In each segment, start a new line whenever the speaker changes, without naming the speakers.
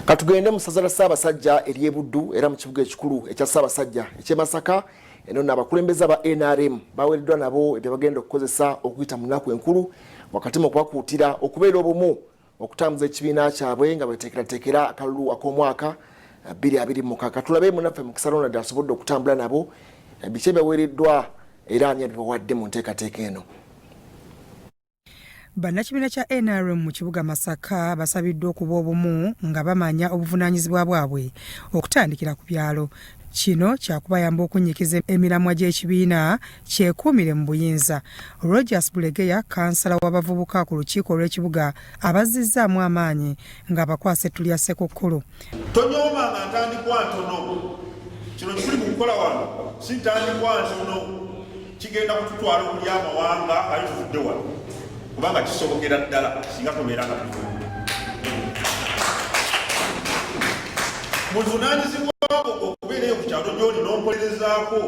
Katugende mu ssaza lya Ssaabasajja ery'e Buddu era mu kibuga ekikulu ekya Ssaabasajja eky'e Masaka eno n'abakulembeze ba NRM baweereddwa nabo ebyo bagenda okukozesa okuyita mu nnaku enkulu wakati mu kubakuutira okubeera obumu okutambuza ekibiina kyabwe nga beteekerateekera akalulu ak'omwaka 2026. Tulabe munnaffe mu kisalona ddala asobodde okutambula nabo biki ebyaweereddwa era ani abibawadde mu nteekateeka eno.
Bannakibiina kya NRM mu kibuga Masaka basabiddwa okuba obumu nga bamanya obuvunaanyizibwa bwabwe okutandikira ku byalo. Kino kyakubayamba okunnyikiza emiramwa gy'ekibiina kyekuumire mu buyinza. Rogers Bulegeya, kansala w'abavubuka ku lukiiko olw'ekibuga, abazizzaamu amaanyi ng'abakwasa ettulu lya Ssekukkulu.
Tonyoomanga ntandikwa ntono. Kino kiri mu kukola wano si ntandikwa ntono. Kigenda kututwala okuli amawanga ayo tuvudde wano. Kubanga kisobokera ddala singa tobeera nga tuvuga. Muvunaanyizibwa okubeerayo ku kyalo gy'oli n'ompolerezaako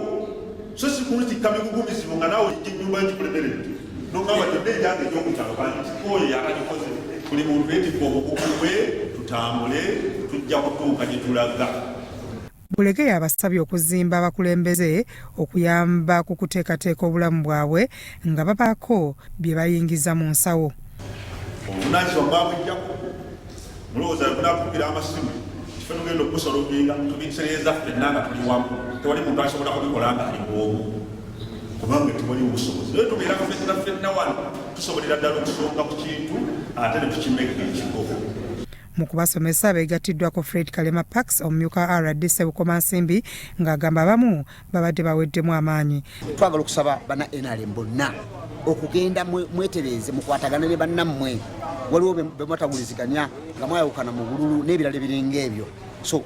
so si kulutikka migugumizibu nga naawe ojja ennyumba y'ekikulemeredde n'ogamba gyonna ejyange egy'okukyalo kandi kikooyo yakagikoze buli muntu yeetikka obukugu bwe tutambule tujja kutuuka gye tulaga.
Bulegeya abasabye okuzimba abakulembeze okuyamba ku kuteekateeka obulamu bwabwe nga babaako bye bayingiza mu nsawo.
Obuvunaanyizibwa bwabujjako mulowooza bunakukubira amasimu tugenda okusolvinga tubisereza ffenna nga tuli wamu tewali muntu asobola kubikola nga ali bwomu kubanga tewali obusobozi naye tubeera ffenna wano tusobolera ddala okusonga ku kintu ate ne tukimeka ekikopo.
Mu kubasomesa beegattiddwako Fred Kalema Pax omumyuka RDC Bukomansimbi ng'agamba abamu babadde baweddemu amaanyi.
Twagala okusaba bana NRM bonna okugenda mwetereze mukwatagana ne bannammwe waliwo be mwataguliziganya nga mwayawukana mu bululu n'ebirala ebiringa ebyo. So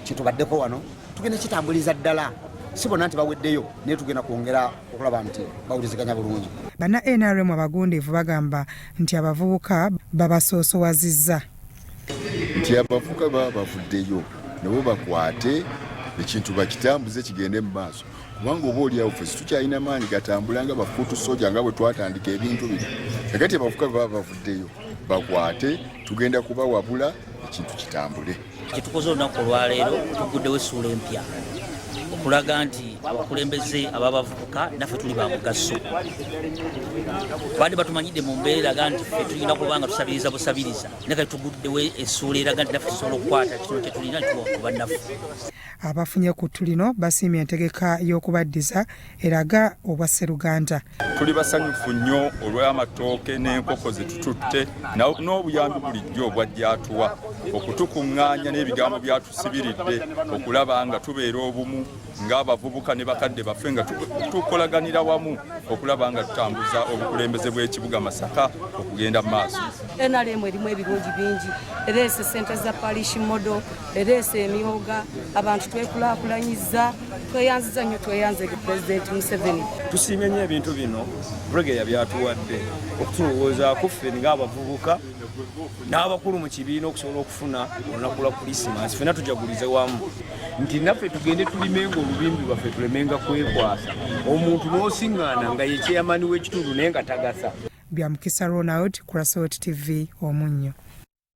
kitubaddeko wano tugenda kitambuliza ddala si bonna nti baweddeyo naye tugenda kwongera okulaba nti bawuliziganya bulungi.
Banna NRM abagundiivu bagamba nti abavubuka babasoosowazizza.
Nti abavubuka baba bavuddeyo nabo bakwate ekintu bakitambuze kigende mu maaso kubanga oba oliawo ffe tukyalina maanyi gatambula nga bafuutu soja nga bwe twatandika ebintu bino. Kakati abavubuka baba bavuddeyo bakwate tugenda kubawabula ekintu kitambule.
Kitukoze olunaku olwaleero tuguddewo essuula empya okulaga nti abakulembeze ababavubuka naffe tuli ba mugaso. Badde batumanyidde mu mbeera eraga nti ffe tulina kuba nga tusabiriza busabiriza naye kati tuguddewo essuula eraga nti naffe tusobola okukwata kino kye tulina tuwa bannaffe.
Abafunye ku tulino basiimye entegeka y'okubaddiza eraga obwa Sseruganda.
Tuli basanyufu nnyo olw'amatooke n'enkoko ze tututte n'obuyambi bulijjo obwajjatuwa okutukuŋŋaanya n'ebigambo byatusibiridde okulaba nga tubeera obumu ng'abavubuka ne bakadde baffe nga tukolaganira wamu okulaba nga tutambuza obukulembeze bw'ekibuga Masaka okugenda mu maaso.
NRM erimu ebirungi bingi, ereese ssente za parish model, ereese emyoga, abantu twekulaakulanyiza, tweyanziza nnyo tweyanze Pulezidenti Museveni.
Tusiimye nnyo ebintu bino Bulegeya byatuwadde okutulowoozaako ffe ng'abavubuka n'abakulu mu kibiina okusobola okufuna olunaku lwa Kulisimasi ffenna tujagulize wamu nti naffe tugende tulimenga olubimbi lwaffe tulemenga kwekwasa omuntu n'osiŋŋaana nga ye kyeyamani w'ekitundu naye nga tagasa.
Byamukisa Ronald, Kurasot TV, Omunnyo.